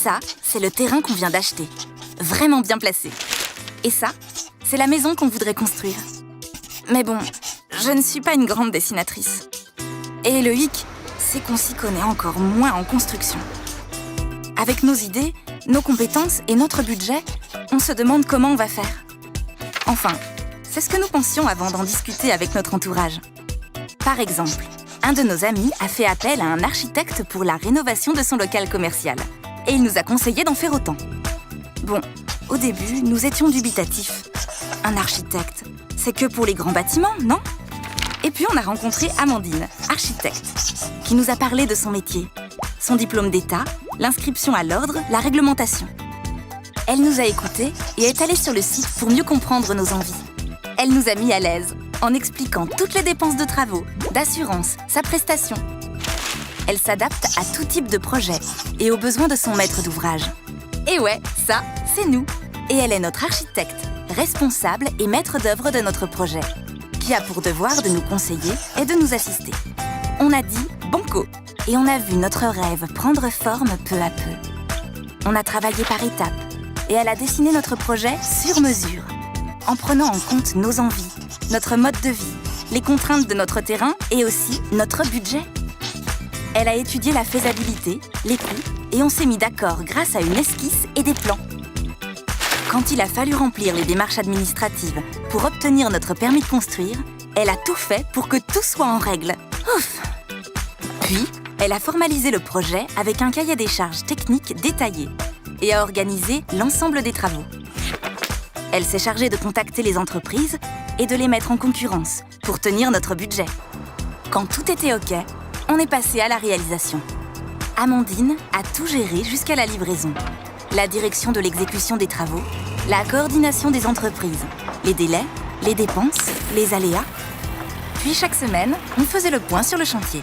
Ça, c'est le terrain qu'on vient d'acheter. Vraiment bien placé. Et ça, c'est la maison qu'on voudrait construire. Mais bon, je ne suis pas une grande dessinatrice. Et le hic, c'est qu'on s'y connaît encore moins en construction. Avec nos idées, nos compétences et notre budget, on se demande comment on va faire. Enfin, c'est ce que nous pensions avant d'en discuter avec notre entourage. Par exemple, un de nos amis a fait appel à un architecte pour la rénovation de son local commercial. Et il nous a conseillé d'en faire autant. Bon, au début, nous étions dubitatifs. Un architecte, c'est que pour les grands bâtiments, non? Et puis on a rencontré Amandine, architecte, qui nous a parlé de son métier, son diplôme d'État, l'inscription à l'ordre, la réglementation. Elle nous a écoutés et est allée sur le site pour mieux comprendre nos envies. Elle nous a mis à l'aise en expliquant toutes les dépenses de travaux, d'assurance, sa prestation. Elle s'adapte à tout type de projet et aux besoins de son maître d'ouvrage. Et ouais, ça, c'est nous. Et elle est notre architecte, responsable et maître d'œuvre de notre projet, qui a pour devoir de nous conseiller et de nous assister. On a dit banco et on a vu notre rêve prendre forme peu à peu. On a travaillé par étapes et elle a dessiné notre projet sur mesure, en prenant en compte nos envies, notre mode de vie, les contraintes de notre terrain et aussi notre budget. Elle a étudié la faisabilité, les coûts, et on s'est mis d'accord grâce à une esquisse et des plans. Quand il a fallu remplir les démarches administratives pour obtenir notre permis de construire, elle a tout fait pour que tout soit en règle. Ouf! Puis, elle a formalisé le projet avec un cahier des charges techniques détaillé et a organisé l'ensemble des travaux. Elle s'est chargée de contacter les entreprises et de les mettre en concurrence pour tenir notre budget. Quand tout était OK, on est passé à la réalisation. Amandine a tout géré jusqu'à la livraison. La direction de l'exécution des travaux, la coordination des entreprises, les délais, les dépenses, les aléas. Puis chaque semaine, on faisait le point sur le chantier.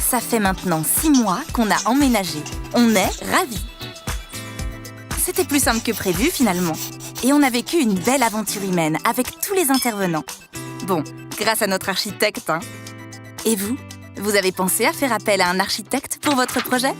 Ça fait maintenant 6 mois qu'on a emménagé. On est ravis. C'était plus simple que prévu finalement. Et on a vécu une belle aventure humaine avec tous les intervenants. Bon, grâce à notre architecte, hein. Et vous avez pensé à faire appel à un architecte pour votre projet ?